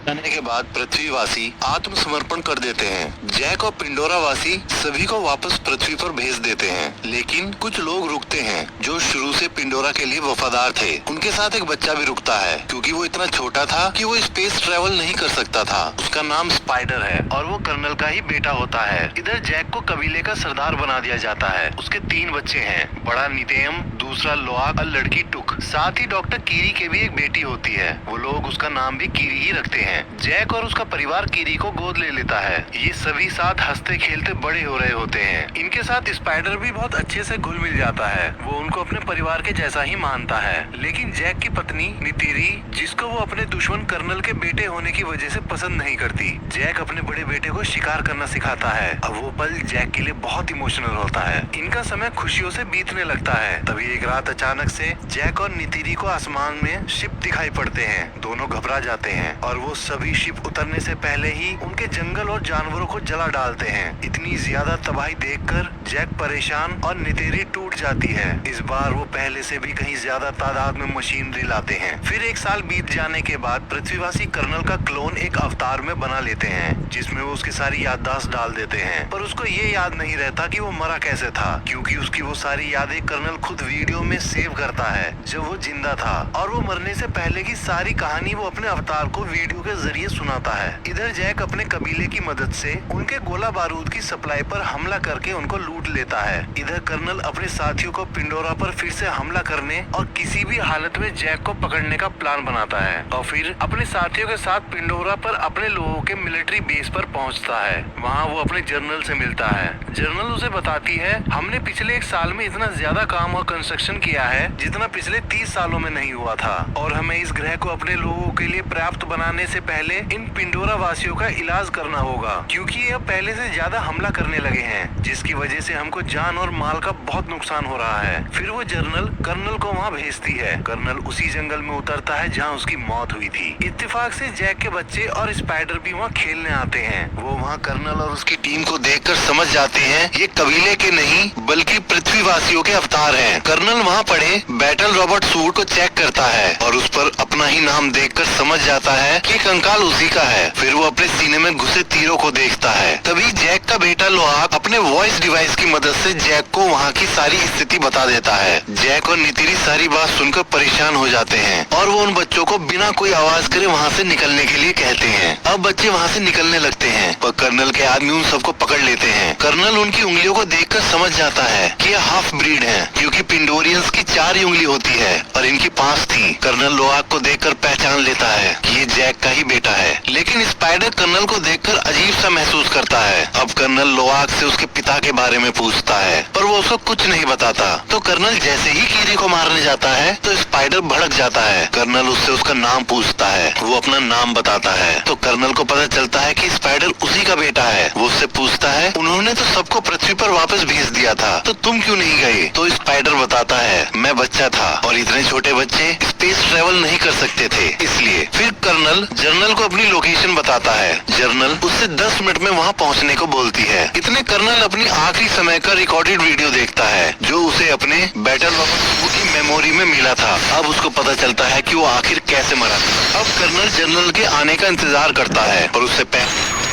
जाने के बाद पृथ्वीवासी आत्मसमर्पण कर देते हैं। जैक और पिंडोरा वासी सभी को वापस पृथ्वी पर भेज देते हैं, लेकिन कुछ लोग रुकते हैं जो शुरू से पिंडोरा के लिए वफादार थे। उनके साथ एक बच्चा भी रुकता है क्योंकि वो इतना छोटा था कि वो स्पेस ट्रेवल नहीं कर सकता था। उसका नाम स्पाइडर है और वो कर्नल का ही बेटा होता है। इधर जैक को कबीले का सरदार बना दिया जाता है। उसके 3 बच्चे हैं, बड़ा नितेम, दूसरा लोआक और लड़की टुक। साथ ही डॉक्टर कीरी के भी एक बेटी होती है। वो लोग उसका नाम भी कीरी ही रखते हैं। जैक और उसका परिवार कीरी को गोद ले लेता है। ये सभी साथ हंसते खेलते बड़े हो रहे होते हैं। इनके साथ स्पाइडर भी बहुत अच्छे से घुल मिल जाता है। वो उनको अपने परिवार के जैसा ही मानता है। लेकिन जैक की पत्नी नितिरी, जिसको वो अपने दुश्मन कर्नल के बेटे होने की वजह से पसंद नहीं करती, जैक अपने बड़े बेटे को शिकार करना सिखाता है। अब वो पल जैक के लिए बहुत इमोशनल होता है। इनका समय खुशियों से बीतने लगता है। तभी एक रात अचानक से जैक और नितिरी को आसमान में शिप दिखाई पड़ते हैं। दोनों घबरा जाते हैं और वो सभी शिप उतरने से पहले ही उनके जंगल और जानवरों को जला डालते हैं। इतनी ज्यादा तबाही देखकर जैक परेशान और नितिरी टूट जाती है। इस बार वो पहले से भी कहीं ज्यादा तादाद में मशीनरी लाते हैं। फिर 1 साल बीत जाने के बाद पृथ्वीवासी कर्नल का क्लोन एक अवतार में बना लेते हैं, जिसमें वो उसकी सारी याददाश्त डाल देते हैं। पर उसको ये याद नहीं रहता कि वो मरा कैसे था, क्योंकि उसकी वो सारी यादें कर्नल खुद वीडियो में सेव करता है जब वो जिंदा था। और वो मरने से पहले की सारी कहानी वो अपने अवतार को वीडियो के जरिए सुनाता है। इधर जैक अपने कबीले की मदद से उनके गोला बारूद की सप्लाई पर हमला करके उनको लूट लेता है। इधर कर्नल अपने साथियों को पिंडोरा पर फिर से हमला करने और किसी भी हालत में जैक को पकड़ने का प्लान बनाता है और फिर अपने साथियों के साथ पिंडोरा पर अपने लोगों के मिलिट्री बेस पर पहुंचता है। वहां वो अपने जनरल से मिलता है। जनरल उसे बताती है, हमने पिछले 1 साल में इतना ज्यादा काम और कंस्ट्रक्शन किया है जितना पिछले 30 सालों में नहीं हुआ था, और हमें इस ग्रह को अपने लोगों के लिए पर्याप्त बनाने से पहले इन पिंडोरा वासियों का इलाज करना होगा, क्योंकि ये अब पहले से ज्यादा हमला करने लगे हैं, जिसकी वजह से हमको जान और माल का बहुत नुकसान हो रहा है। फिर वो जनरल कर्नल को वहाँ भेजती है। कर्नल उसी जंगल में उतरता है जहाँ उसकी मौत हुई थी। इत्तेफाक से जैक के बच्चे और स्पाइडर भी वहाँ खेलने आते हैं। वो वहाँ कर्नल और उसकी टीम को देखकर समझ जाते हैं ये कबीले के नहीं बल्कि पृथ्वीवासियों के अवतार हैं। कर्नल वहाँ पड़े बैटल रोबोट सूट को चेक करता है और उस पर अपना ही नाम देखकर समझ जाता है कि कंकाल उसी का है। फिर वो अपने सीने में घुसे तीरों को देखता है। तभी जैक का बेटा लोहाक अपने वॉइस डिवाइस की मदद से जैक को वहाँ की सारी स्थिति बता देता है। जैक और नितिरी सारी बात सुनकर परेशान हो जाते हैं और वो उन बच्चों को बिना कोई आवाज करे वहाँ से निकलने के लिए कहते हैं। अब बच्चे वहाँ से निकलने लगते हैं पर कर्नल के आदमी उन सबको पकड़ लेते हैं। कर्नल उनकी उंगलियों को देखकर समझ जाता है कि ये हाफ ब्रीड हैं, क्योंकि पिंडोरियंस की 4 ही उंगली होती है और इनकी 5 थी। कर्नल लोहाक को देखकर पहचान लेता है कि ये जैक का ही बेटा है, लेकिन स्पाइडर कर्नल को देखकर अजीब सा महसूस करता है। अब कर्नल लोहाक से उसके पिता के बारे में पूछता है पर वो उसको कुछ नहीं बताता। तो कर्नल जैसे ही कीरी को मारने जाता है तो स्पाइडर भड़क जाता है। कर्नल उससे उसका नाम पूछता है, वो अपना नाम बताता है। तो कर्नल को पता चलता है कि स्पाइडर उसी का बेटा है। वो उससे पूछता है, उन्होंने तो सबको पृथ्वी पर वापस भेज दिया था, तो तुम क्यों नहीं गए? तो स्पाइडर बताता है, मैं बच्चा था और इतने छोटे बच्चे स्पेस ट्रेवल नहीं कर सकते थे, इसलिए। फिर कर्नल जर्नल को अपनी लोकेशन बताता है। जर्नल उससे 10 मिनट में वहाँ पहुँचने को बोलती है। इतने कर्नल अपनी आखिरी समय का रिकॉर्डेड वीडियो देखता है जो उसे अपने बैटल रोबोट की मेमोरी में मिला था। अब उसको पता चलता है कि वो आखिर कैसे मरा था। अब कर्नल जनरल के आने का इंतजार करता है और उससे पहले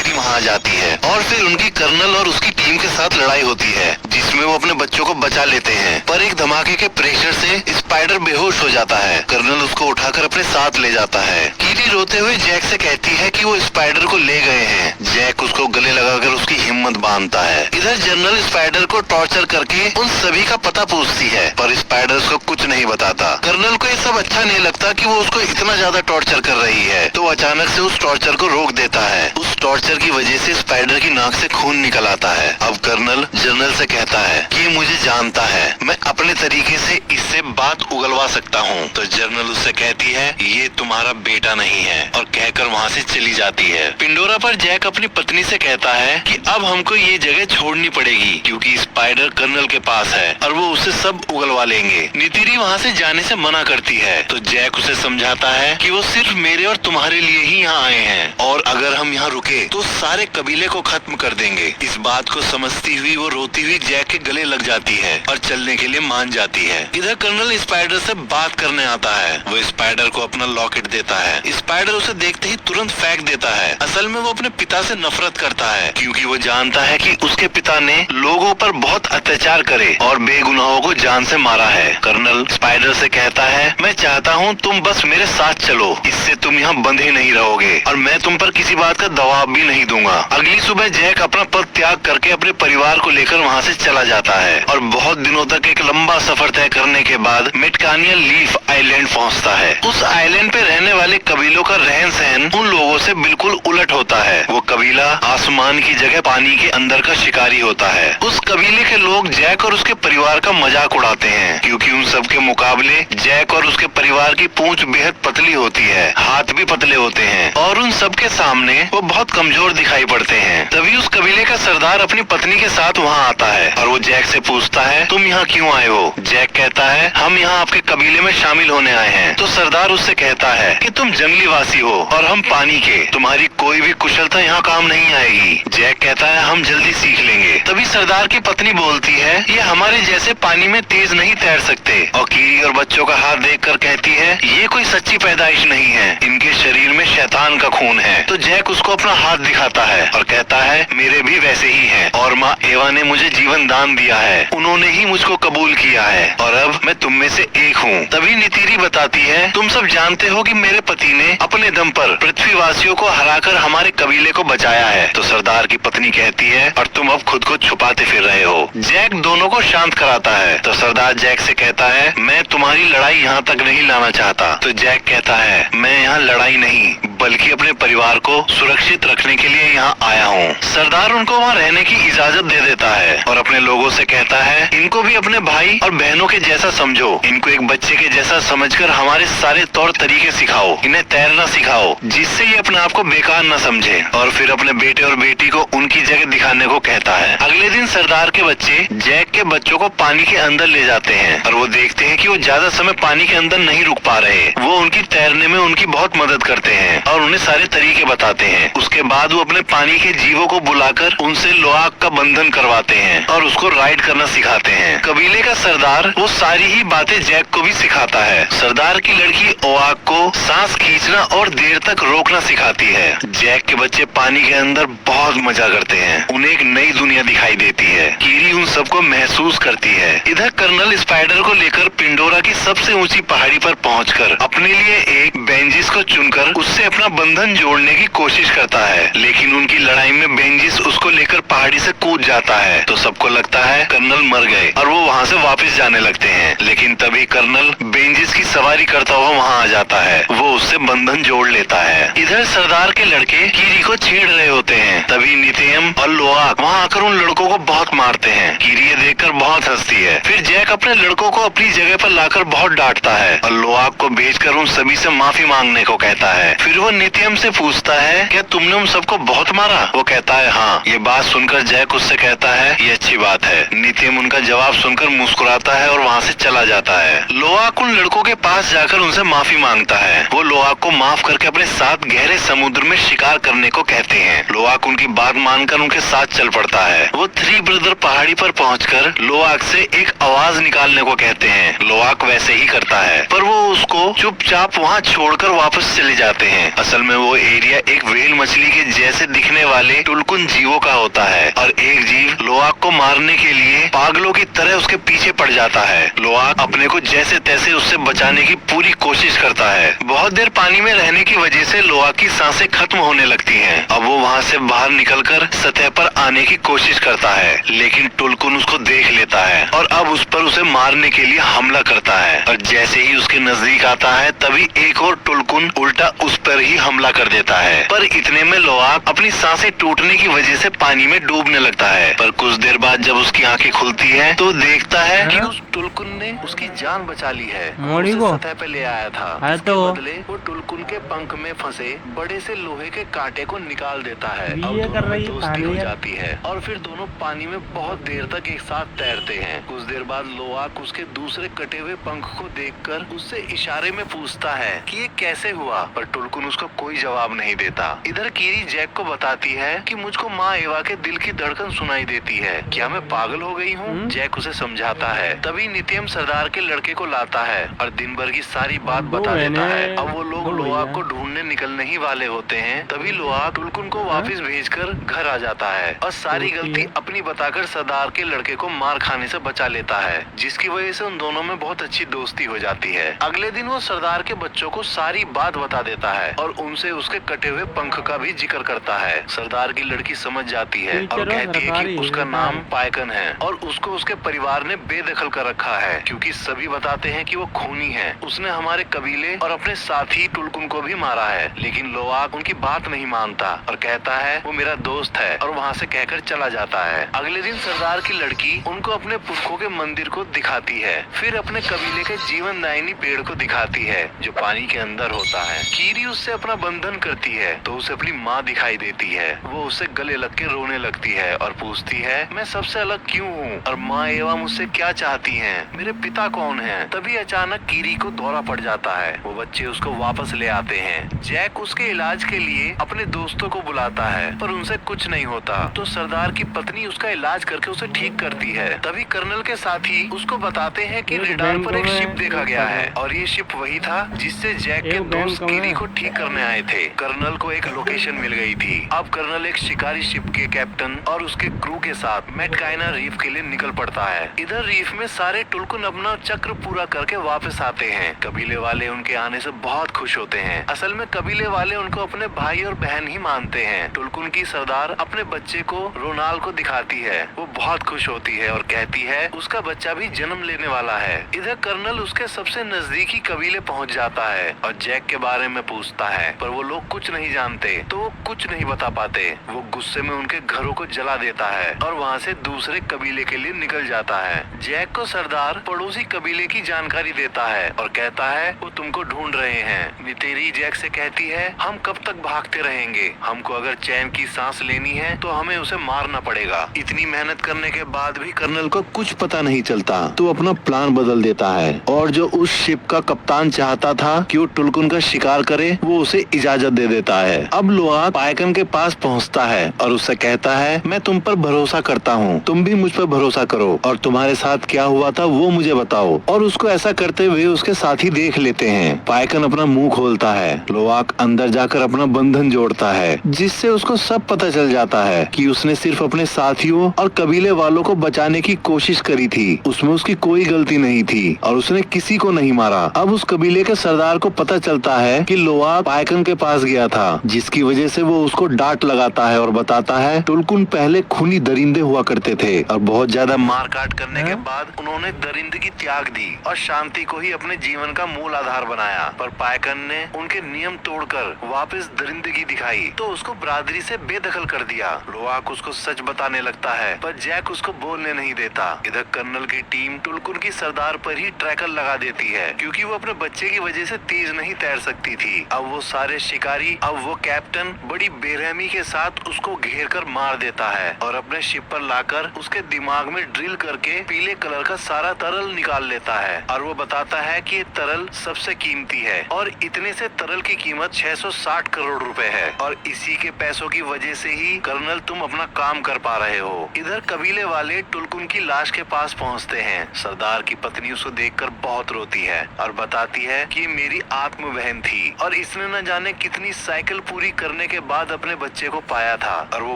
वहाँ आ जाती है और फिर उनकी कर्नल और उसकी टीम के साथ लड़ाई होती है, जिसमें वो अपने बच्चों को बचा लेते हैं। पर एक धमाके के प्रेशर से स्पाइडर बेहोश हो जाता है। कर्नल उसको उठाकर अपने साथ ले जाता है। कीरी रोते हुए जैक से कहती है कि वो स्पाइडर को ले गए हैं। जैक उसको गले लगाकर उसकी हिम्मत बांधता है। इधर जनरल स्पाइडर को टॉर्चर करके उन सभी का पता पूछती है पर स्पाइडर उसको कुछ नहीं बताता। कर्नल को ये सब अच्छा नहीं लगता कि वो उसको इतना ज्यादा टॉर्चर कर रही है, तो अचानक से उस टॉर्चर को रोक देता है। उस टॉर्चर की वजह से स्पाइडर की नाक से खून निकल आता है। अब कर्नल जनरल से कहता है कि ये मुझे जानता है, मैं अपने तरीके से इससे बात उगलवा सकता हूँ। तो जनरल उससे कहती है, ये तुम्हारा बेटा नहीं है, और कहकर वहाँ से चली जाती है। पिंडोरा पर जैक अपनी पत्नी से कहता है कि अब हमको ये जगह छोड़नी पड़ेगी, क्योंकि स्पाइडर कर्नल के पास है और वो उसे सब उगलवा लेंगे। नितिरी वहाँ से जाने से मना करती है, तो जैक उसे समझाता है कि वो सिर्फ मेरे और तुम्हारे लिए ही यहाँ आए हैं, और अगर हम यहाँ रुके तो सारे कबीले को खत्म कर देंगे। इस बात को समझती हुई वो रोती हुई जैक के गले लग जाती है और चलने के लिए मान जाती है। इधर कर्नल स्पाइडर से बात करने आता है। वो स्पाइडर को अपना लॉकेट देता है। स्पाइडर उसे देखते ही तुरंत फेंक देता है। असल में वो अपने पिता से नफरत करता है क्योंकि वो जानता है कि उसके पिता ने लोगों पर बहुत अत्याचार करे और बेगुनाहों को जान से मारा है। कर्नल स्पाइडर से कहता है, मैं चाहता हूँ तुम बस मेरे साथ चलो, इससे तुम यहाँ बंधे नहीं रहोगे और मैं तुम पर किसी बात का दबाव भी नहीं दूंगा। अगली सुबह जैक अपना पद त्याग करके अपने परिवार को लेकर वहाँ से चला जाता है और बहुत दिनों तक एक लंबा सफर तय करने के बाद मिटकानिया लीफ आइलैंड पहुँचता है। उस आइलैंड पे रहने वाले कबीलों का रहन सहन उन लोगों से बिल्कुल उलट होता है। वो कबीला आसमान की जगह पानी के अंदर का शिकारी होता है। उस कबीले के लोग जैक और उसके परिवार का मजाक उड़ाते हैं क्योंकि उन सब के मुकाबले जैक और उसके परिवार की पूंछ बेहद पतली होती है, हाथ भी पतले होते हैं और उन सब के सामने वो बहुत कमजोर दिखाई पड़ते हैं। तभी उस कबीले का सरदार अपनी पत्नी के साथ वहाँ आता है और वो जैक से पूछता है, तुम यहाँ क्यों आए हो? जैक कहता है, हम यहाँ आपके कबीले में शामिल होने आए हैं। तो सरदार उससे कहता है कि तुम जंगली वासी हो और हम पानी के, तुम्हारी कोई भी कुशलता यहाँ काम नहीं आएगी। जैक कहता है, हम जल्दी सीख लेंगे। तभी सरदार की पत्नी बोलती है, ये हमारे जैसे पानी में तेज नहीं तैर सकते। और कीरी और बच्चों का हाथ देखकर कहती है, ये कोई सच्ची पैदाइश नहीं है, इनके शरीर में शैतान का खून है। तो जैक उसको अपना हाथ दिखाता है और कहता है, मेरे भी वैसे ही हैं और माँ एवा ने मुझे जीवन दान दिया है, उन्होंने ही मुझको कबूल किया है और अब मैं तुम में से एक हूँ। तभी नितीरी बताती है, तुम सब जानते हो कि मेरे पति ने अपने दम पर पृथ्वीवासियों को हराकर हमारे कबीले को बचाया है। तो सरदार की पत्नी कहती है, और तुम अब खुद को छुपाते फिर रहे हो। जैक दोनों को शांत कराता है। तो सरदार जैक से कहता है, मैं तुम्हारी लड़ाई यहाँ तक नहीं लाना चाहता। तो जैक कहता है, मैं यहाँ लड़ाई नहीं बल्कि अपने परिवार को सुरक्षित रखने के लिए यहाँ आया हूँ। सरदार उनको वहाँ रहने की इजाजत दे देता है और अपने लोगों से कहता है, इनको भी अपने भाई और बहनों के जैसा समझो, इनको एक बच्चे के जैसा समझकर हमारे सारे तौर तरीके सिखाओ, इन्हें तैरना सिखाओ जिससे ये अपने आप को बेकार न समझे। और फिर अपने बेटे और बेटी को उनकी जगह दिखाने को कहता है। अगले दिन सरदार के बच्चे जैक के बच्चों को पानी के अंदर ले जाते हैं और वो देखते हैं कि वो ज्यादा समय पानी के अंदर नहीं रुक पा रहे। वो उनकी तैरने में उनकी बहुत मदद करते हैं और उन्हें सारे तरीके बताते हैं। उसके बाद वो अपने पानी के जीवों को बुलाकर उनसे लोहाक का बंधन करवाते हैं और उसको राइड करना सिखाते हैं। कबीले का सरदार वो सारी ही बातें जैक को भी सिखाता है। सरदार की लड़की ओआक को सांस खींचना और देर तक रोकना सिखाती है। जैक के बच्चे पानी के अंदर बहुत मजा करते हैं, उन्हें एक नई दुनिया दिखाई देती है। कीरी उन सबको महसूस करती है। इधर कर्नल स्पाइडर को लेकर पिंडोरा की सबसे ऊंची पहाड़ी पर पहुंचकर अपने लिए एक बेंजिस को चुनकर उससे अपना बंधन जोड़ने की कोशिश करता है, लेकिन उनकी लड़ाई में बेंजिस उसको लेकर पहाड़ी से कूद जाता है। तो सबको लगता है कर्नल मर गए और वो वहाँ से वापस जाने लगते हैं, लेकिन तभी कर्नल बेंजिस की सवारी करता हुआ वहाँ आ जाता है। वो उससे बंधन जोड़ लेता है। इधर सरदार के लड़के कीरी को छेड़ रहे होते हैं। तभी नितेम और लोआक वहाँ आकर उन लड़कों को बहुत मारते हैं। कीरी ये देखकर बहुत हंसती है। फिर जैक अपने लड़कों को अपनी जगह पर लाकर बहुत डांटता है और लोआक को भेजकर उन सभी से माफी मांगने को कहता है। फिर वो नित्यम से पूछता है, क्या तुमने उन सबको बहुत मारा? वो कहता है, हाँ। ये बात सुनकर जैक उससे कहता है, ये अच्छी बात है। नित्यम उनका जवाब सुनकर मुस्कुराता है और वहाँ से चला जाता है। लोआक उन लड़कों के पास जाकर उनसे माफी मांगता है। वो लोआक को माफ करके अपने साथ गहरे समुद्र में शिकार करने को कहते हैं। लोआक उनकी बात मानकर उनके साथ चल पड़ता है। वो थ्री ब्रदर पहाड़ी पर पहुंचकर लोआक से एक आवाज निकालने को कहते हैं। लोआक वैसे ही करता है, पर वो उसको चुपचाप वहाँ छोड़कर वापस चले जाते हैं। असल में वो एरिया एक व्हेल मछली के जैसे दिखने वाले टुलकुन जीवों का होता है और एक जीव लोआक को मारने के लिए पागलों की तरह उसके पीछे पड़ जाता है। लोआक अपने को जैसे तैसे उससे बचाने की पूरी कोशिश करता है। बहुत देर पानी में रहने की वजह से लोआक की सांसें खत्म होने लगती हैं। अब वो वहाँ से बाहर निकलकर सतह पर आने की कोशिश करता है, लेकिन टुलकुन उसको देख लेता है और अब उस पर उसे मारने के लिए हमला करता है। और जैसे ही उसके नजदीक आता है तभी एक और टुलकुन उल्टा उस पर ही हमला कर देता है। पर इतने में लोआक अपनी सांसें टूटने की वजह से पानी में डूबने लगता है। पर कुछ देर बाद जब उसकी आंखें खुलती है तो देखता है कि उस टुलकुन ने उसकी जान बचा ली है। उसे सतह पे ले आया था। इसके बदले वो टुलकुन के पंख में फंसे बड़े से लोहे के कांटे को निकाल देता है। अब दोनों में दोस्ती हो जाती है और फिर दोनों पानी में बहुत देर तक एक साथ तैरते हैं। कुछ देर बाद लोआक उसके दूसरे कटे हुए पंख को देखकर उससे इशारे में पूछता है कि ये कैसे हुआ, पर टुलकुन उसको कोई जवाब नहीं देता। इधर कीरी जैक को बताती है कि मुझको माँ एवा के दिल की धड़कन सुनाई देती है, क्या मैं पागल हो गई हूँ? जैक उसे समझाता है। तभी नित्यम सरदार के लड़के को लाता है और दिन भर की सारी बात बता देता है। अब वो लोग लोग लोआक को ढूंढने निकलने ही वाले होते हैं, तभी लोआक टुलकुन को वापस भेजकर घर आ जाता है और सारी गलती अपनी बताकर सरदार के लड़के को मार खाने से बचा लेता है, जिसकी वजह से उन दोनों में बहुत अच्छी दोस्ती हो जाती है। अगले दिन वो सरदार के बच्चों को सारी बात बता देता है और उनसे उसके कटे हुए पंख का भी जिक्र करता है। सरदार की लड़की समझ जाती है और कहती है कि उसका नाम पायकन है और उसको उसके परिवार ने बेदखल कर रखा है, क्योंकि सभी बताते हैं कि वो खूनी है। उसने हमारे कबीले और अपने साथी टुलकुन को भी मारा है, लेकिन लोआक उनकी बात नहीं मानता और कहता है वो मेरा दोस्त है और वहाँ से कहकर चला जाता है। अगले दिन सरदार की लड़की उनको अपने पुरखों के मंदिर को दिखाती है, फिर अपने कबीले के जीवनदायिनी पेड़ को दिखाती है जो पानी के अंदर होता है। कीरी उससे अपना बंधन करती है तो उसे अपनी माँ दिखाई देती है। वो उससे गले लग के रोने लगती है और पूछती है मैं सबसे अलग क्यों हूँ और माँ एवा मुझसे क्या चाहती हैं? मेरे पिता कौन हैं? तभी अचानक कीरी को दौरा पड़ जाता है। वो बच्चे उसको वापस ले आते हैं। जैक उसके इलाज के लिए अपने दोस्तों को बुलाता है पर उनसे कुछ नहीं होता, तो सरदार की पत्नी उसका इलाज करके उसे ठीक करती है। तभी कर्नल के साथी उसको बताते हैं कि रेडार पर एक शिप देखा गया है और ये शिप वही था जिससे जैक के दोस्त कीरी को ठीक करने आए थे। कर्नल को एक लोकेशन मिल गई थी। अब कर्नल एक शिकारी शिप के कैप्टन और उसके क्रू के साथ मेटकाइना रीफ के लिए निकल पड़ता है। इधर रीफ में सारे टुलकुन अपना चक्र पूरा करके वापस आते हैं। कबीले वाले उनके आने से बहुत खुश होते हैं। असल में कबीले वाले उनको अपने भाई और बहन ही मानते हैं। टुलकुन की सरदार अपने बच्चे को रोनाल को दिखाती है। वो बहुत खुश होती है और कहती है उसका बच्चा भी जन्म लेने वाला है। इधर कर्नल उसके सबसे नजदीकी कबीले पहुंच जाता है और जैक के बारे में पूछता है, पर वो लोग कुछ नहीं जानते तो वो कुछ नहीं बता पाते। वो गुस्से में उनके घरों को जला देता है और वहाँ से दूसरे कबीले के लिए निकल जाता है। जैक को सरदार पड़ोसी कबीले की जानकारी देता है और कहता है वो तुमको ढूंढ रहे हैं। नितेरी जैक से कहती है हम कब तक भागते रहेंगे? हमको अगर चैन की सांस लेनी है तो हमें उसे मारना पड़ेगा। इतनी मेहनत करने के बाद भी कर्नल को कुछ पता नहीं चलता तो अपना प्लान बदल देता है और जो उस शिप का कप्तान चाहता था कि वो टुलकुन का शिकार करे वो उसे इजाजत दे देता है। अब लोआक पायकन के पास पहुंचता है और उससे कहता है मैं तुम पर भरोसा करता हूँ, तुम भी मुझ पर भरोसा करो और तुम्हारे साथ क्या हुआ था वो मुझे बताओ। और उसको ऐसा करते हुए उसके साथी देख लेते हैं। पायकन अपना मुंह खोलता है। लोआक अंदर जाकर अपना बंधन जोड़ता है जिससे उसको सब पता चल जाता है कि उसने सिर्फ अपने साथियों और कबीले वालों को बचाने की कोशिश करी थी। उसमें उसकी कोई गलती नहीं थी और उसने किसी को नहीं मारा। अब उस कबीले के सरदार को पता चलता है कि लोआक पायकन के पास गया था, जिसकी वजह से वो उसको डांट लगाता है और बताता है टुलकुन पहले खूनी दरिंदे हुआ करते थे और बहुत ज्यादा मार काट करने के बाद उन्होंने दरिंदगी त्याग दी और शांति को ही अपने जीवन का मूल आधार बनाया। पर पायकन ने उनके नियम तोड़कर वापस दरिंदगी दिखाई तो उसको बरादरी से बेदखल कर दिया। लोआक उसको सच बताने लगता है पर जैक उसको बोलने नहीं देता। इधर कर्नल की टीम टुलकुन की सरदार पर ही ट्रैकर लगा देती है क्योंकि वो अपने बच्चे की वजह से तेज नहीं तैर सकती थी। अब वो सारे शिकारी, अब वो कैप्टन बड़ी बेरहमी के साथ उसको घेर कर मार देता है और अपने शिप पर लाकर उसके दिमाग में ड्रिल करके पीले कलर का सारा तरल निकाल लेता है और वो बताता है कि ये तरल सबसे कीमती है और इतने से तरल की कीमत 660 करोड़ रुपए है और इसी के पैसों की वजह से ही कर्नल तुम अपना काम कर पा रहे हो। इधर कबीले वाले टुलकुन की लाश के पास पहुंचते हैं। सरदार की पत्नी उसको देखकर बहुत रोती है और बताती है कि मेरी आत्म बहन थी और इसने न जाने कितनी साइकिल पूरी करने के बाद अपने बच्चे को पाया था और वो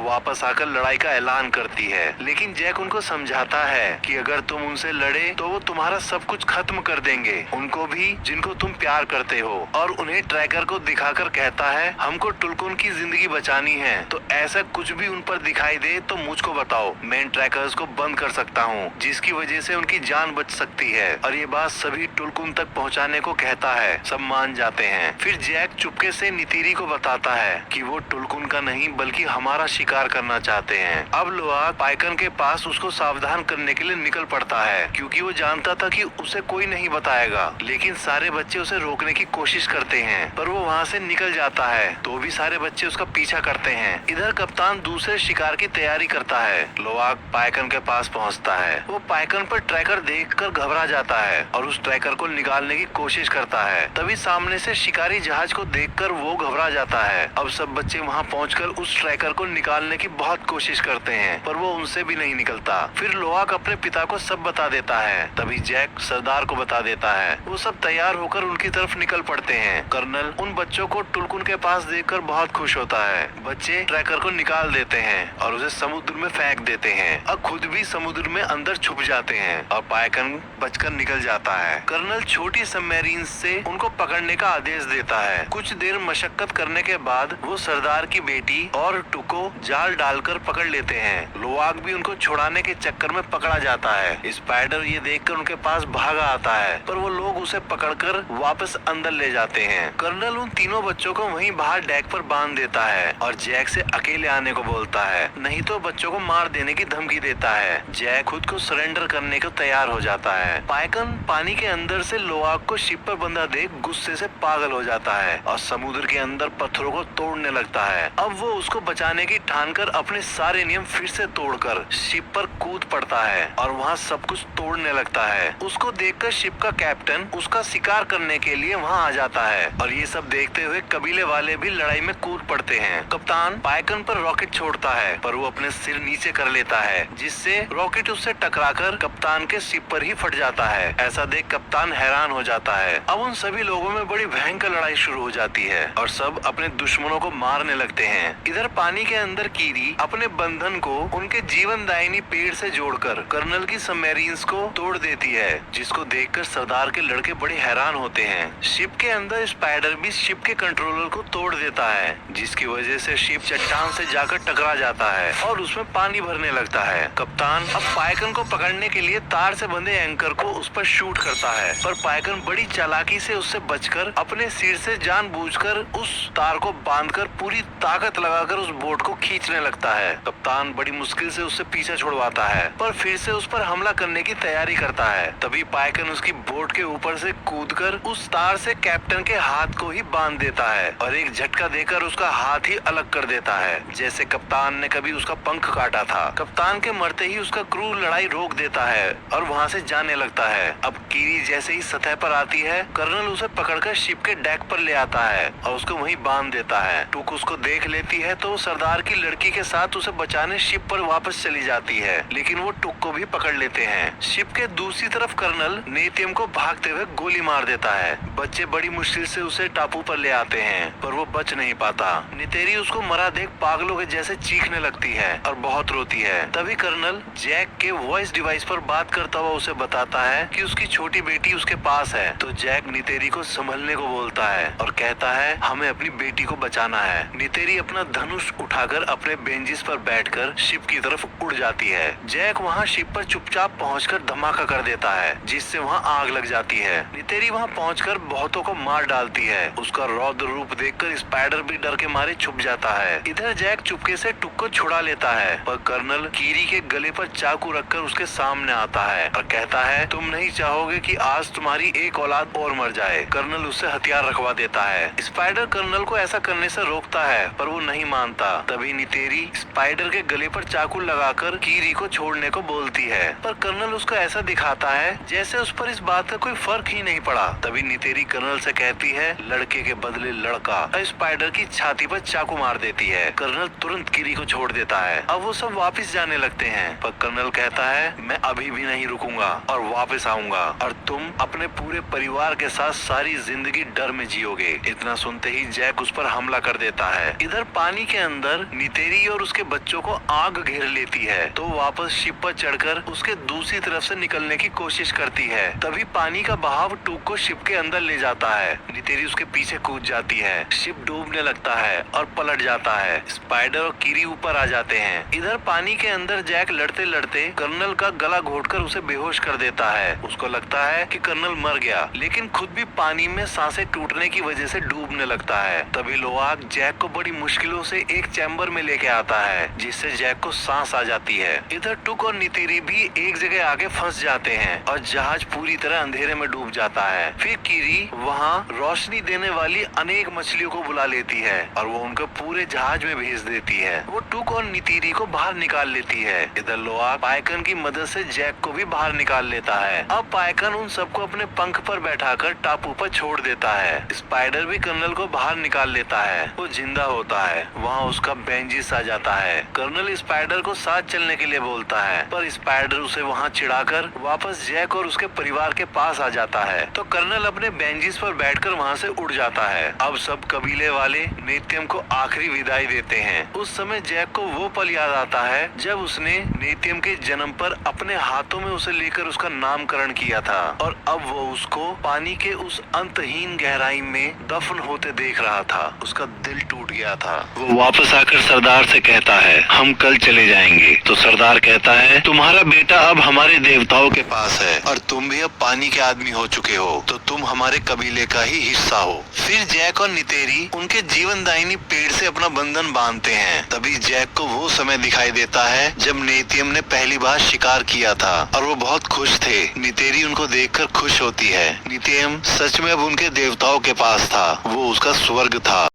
वापस आकर लड़ाई का ऐलान करती है। लेकिन जैक उनको समझाता है कि अगर तुम उनसे लड़े तो वो तुम्हारा सब कुछ खत्म कर देंगे, उनको भी जिनको तुम प्यार करते हो। और उन्हें ट्रैकर को दिखाकर कहता है हमको टुलकुन की जिंदगी बचानी है तो ऐसा कुछ भी उन पर दिखाई दे तो मुझको बताओ, मैं इन ट्रैकर्स को बंद कर सकता हूँ जिसकी वजह से उनकी जान बच सकती है। और ये बात सभी टुलकुन तक पहुँचाने को कहता है। सब मान जाते हैं। फिर जैक चुपके से नितीरी को बताता है कि वो टुलकुन का नहीं बल्कि हमारा शिकार करना चाहते हैं। अब लोआक पायकन के पास उसको सावधान करने के लिए निकल पड़ता है क्योंकि वो जानता था कि उसे कोई नहीं बताएगा। लेकिन सारे बच्चे उसे रोकने की कोशिश करते हैं पर वो वहाँ से निकल जाता है तो भी सारे बच्चे उसका पीछा करते हैं। इधर कप्तान दूसरे शिकार की तैयारी करता है। लोआक पायकन के पास पहुँचता है। वो पायकन पर ट्रैकर देखकर घबरा जाता है और उस ट्रैकर को निकालने की कोशिश करता है। तभी सामने से शिकारी जहाज को देखकर वो घबरा जाता है। अब सब बच्चे वहाँ पहुंचकर उस ट्रैकर को निकालने की बहुत कोशिश करते हैं पर वो उनसे भी नहीं निकलता। फिर लोआक अपने पिता को सब बता देता है। तभी जैक सरदार को बता देता है। वो सब तैयार होकर उनकी तरफ निकल पड़ते हैं। कर्नल उन बच्चों को टुलकुन के पास देखकर बहुत खुश होता है। बच्चे ट्रैकर को निकाल देते हैं और उसे समुद्र में फेंक देते हैं और खुद भी समुद्र में अंदर छुप जाते हैं और पाइकन बचकर निकल जाता है। कर्नल छोटी सबमरीन से उनको पकड़ने का आदेश देता है। कुछ देर मशक्कत करने के बाद वो सरदार की बेटी और टुको जाल डालकर पकड़ लेते हैं। लोआग भी उनको छुड़ाने के चक्कर में पकड़ा जाता है। स्पाइडर ये देखकर उनके पास भागा आता है, पर वो लोग उसे पकड़कर वापस अंदर ले जाते हैं। कर्नल उन तीनों बच्चों को वहीं बाहर डेक पर बांध देता है और जैक से अकेले आने को बोलता है, नहीं तो बच्चों को मार देने की धमकी देता है। जैक खुद को सरेंडर करने को तैयार हो जाता है। पाइकन पानी के अंदर से लोआग को शिप पर बंधा देख गुस्से से पागल हो जाता है और समुद्र के अंदर पत्थरों को तोड़ने लगता है। अब वो उसको बचाने की ठानकर अपने सारे नियम फिर से तोड़कर शिप पर कूद पड़ता है और वहाँ सब कुछ तोड़ने लगता है। उसको देखकर शिप का कैप्टन उसका शिकार करने के लिए वहाँ आ जाता है और ये सब देखते हुए कबीले वाले भी लड़ाई में कूद पड़ते हैं। कप्तान पाइकन पर रॉकेट छोड़ता है, पर वो अपने सिर नीचे कर लेता है, जिससे रॉकेट उससे टकराकर कप्तान के शिप पर ही फट जाता है। ऐसा देख कप्तान हैरान हो जाता है। अब उन सभी लोगों में बड़ी भयंकर लड़ाई शुरू हो जाती है और सब अपने दुश्मनों को मारने लगते हैं। इधर पानी के अंदर कीरी अपने बंधन को उनके जीवनदायिनी पेड़ से जोड़कर कर्नल की सबमरीन्स को तोड़ देती है, जिसको देखकर सरदार के लड़के बड़े हैरान होते हैं। शिप के अंदर स्पाइडर भी शिप के कंट्रोलर को तोड़ देता है, जिसकी वजह से शिप चट्टान से जाकर टकरा जाता है और उसमें पानी भरने लगता है। कप्तान अब पाइकन को पकड़ने के लिए तार से बंधे एंकर को उस पर शूट करता है, पर पाइकन बड़ी चालाकी से उससे बचकर अपने सिर से जानबूझकर उस तार को बांधकर पूरी ताकत लगाकर उस बोट को खींचने लगता है। कप्तान बड़ी मुश्किल से उससे पीछा छुड़वाता है, पर फिर से उस पर हमला करने की तैयारी करता है। तभी पाइकन उसकी बोट के ऊपर से कूदकर उस तार से कैप्टन के हाथ को ही बांध देता है और एक झटका देकर उसका हाथ ही अलग कर देता है, जैसे कप्तान ने कभी उसका पंख काटा था। कप्तान के मरते ही उसका क्रू लड़ाई रोक देता है और वहाँ से जाने लगता है। अब कीरी जैसे ही सतह पर आती है, कर्नल उसे पकड़कर शिप के डेक पर ले आता है और उसको वहीं बांध देता है। टुक उसको देख लेती है तो सरदार की लड़की के साथ उसे बचाने शिप पर वापस चली जाती है, लेकिन वो टुक को भी पकड़ लेते हैं। शिप के दूसरी तरफ कर्नल नेतियम को भागते हुए गोली मार देता है। बच्चे बड़ी मुश्किल से उसे टापू पर ले आते हैं, पर वो बच नहीं पाता। नितेरी उसको मरा देख पागलों के जैसे चीखने लगती है और बहुत रोती है। तभी कर्नल जैक के वॉइस डिवाइस पर बात करता हुआ उसे बताता है कि उसकी छोटी बेटी उसके पास है। तो जैक नितेरी को संभलने को बोलता है और कहता है, हमें अपनी बेटी को बचाना है। नितेरी अपना धनुष उठाकर अपने बेंचिस पर बैठकर शिप की तरफ उड़ जाती है। जैक वहाँ शिप पर चुपचाप पहुंचकर धमाका कर देता है, जिससे वहाँ आग लग जाती है। नितेरी वहाँ पहुंचकर बहुतों को मार डालती है। उसका रौद्र रूप देखकर स्पाइडर भी डर के मारे छुप जाता है। इधर जैक चुपके से टुक को छुड़ा लेता है, पर कर्नल कीरी के गले पर चाकू रखकर उसके सामने आता है और कहता है, तुम नहीं चाहोगे कि आज तुम्हारी एक औलाद और मर जाए। कर्नल उससे हथियार रखवा देता है। स्पाइडर कर्नल को ऐसा करने से रोकता है, पर वो नहीं मानता। तभी नितेरी स्पाइडर के गले पर चाकू लगाकर कीरी को छोड़ने को बोलती है, पर कर्नल उसको ऐसा दिखाता है जैसे उस पर इस बात का कोई फर्क ही नहीं पड़ा। तभी नितेरी कर्नल से कहती है, लड़के के बदले लड़का। स्पाइडर की छाती पर चाकू मार देती है। कर्नल तुरंत कीरी को छोड़ देता है। अब वो सब वापस जाने लगते हैं, पर कर्नल कहता है, मैं अभी भी नहीं रुकूंगा और वापस आऊंगा और तुम अपने पूरे परिवार के साथ सारी जिंदगी डर में जियोगे। इतना सुनते ही जैक उस पर हमला कर देता है। इधर पानी के अंदर नितेरी और उसके बच्चों को आग घेर लेती है, तो वापस शिप पर चढ़कर उसके दूसरी तरफ से निकलने की कोशिश करती है। तभी पानी का बहाव टूक को शिप के अंदर ले जाता है। नितेरी उसके पीछे कूद जाती है। शिप डूबने लगता है और पलट जाता है। स्पाइडर और कीरी ऊपर आ जाते हैं। इधर पानी के अंदर जैक लड़ते लड़ते कर्नल का गला घोटकर उसे बेहोश कर देता है। उसको लगता है कि कर्नल मर गया, लेकिन खुद भी पानी में सांसें टूटने की वजह से डूबने लगता है। तभी लोआग जैक को बड़ी मुश्किलों से एक चैम्बर में लेके आता है, जिससे जैक को सांस आ जाती है। इधर टुक और नितेरी भी एक जगह आके फंस जाते हैं और जहाज पूरी तरह अंधेरे में डूब जाता है। फिर कीरी वहाँ रोशनी देने वाली अनेक मछलियों को बुला लेती है और वो उनको पूरे जहाज में भेज देती है। वो टुक और नितेरी को बाहर निकाल लेती है। इधर लोआग पाइकन की मदद से जैक को भी बाहर निकाल लेता है। अब पाइकन उन सबको अपने पंख पर बैठाकर टापू पर छोड़ देता है। स्पाइडर भी कर्नल को बाहर निकाल लेता है। वो जिंदा होता है। वहाँ उसका बेंजिस आ जाता है। कर्नल स्पाइडर को साथ चलने के लिए बोलता है, पर स्पाइडर उसे वहाँ चिढ़ाकर वापस जैक और उसके परिवार के पास आ जाता है। तो कर्नल अपने बेंजिस पर बैठकर वहाँ से उड़ जाता है। अब सब कबीले वाले नेत्यम को आखिरी विदाई देते हैं। उस समय जैक को वो पल याद आता है जब उसने नेत्यम के जन्म पर अपने हाथों में उसे लेकर उसका नामकरण किया था और अब वो उसको पानी के उस अंतहीन गहराई में दफन होते देख रहा था। उसका दिल टूट गया था। वो वापस आकर सरदार से कहता है, हम कल चले जाएंगे। तो सरदार कहता है, तुम्हारा बेटा अब हमारे देवताओं के पास है और तुम भी अब पानी के आदमी हो चुके हो, तो तुम हमारे कबीले का ही हिस्सा हो। फिर जैक और नितेरी उनके जीवनदायिनी पेड़ से अपना बंधन बांधते हैं। तभी जैक को वो समय दिखाई देता है जब नेत्यम ने पहली बार शिकार किया था और वो बहुत खुश थे। नितेरी उनको देखकर खुश होती है। नित्यम सच में अब उनके देवताओं के पास था। वो उसका स्वर्ग था।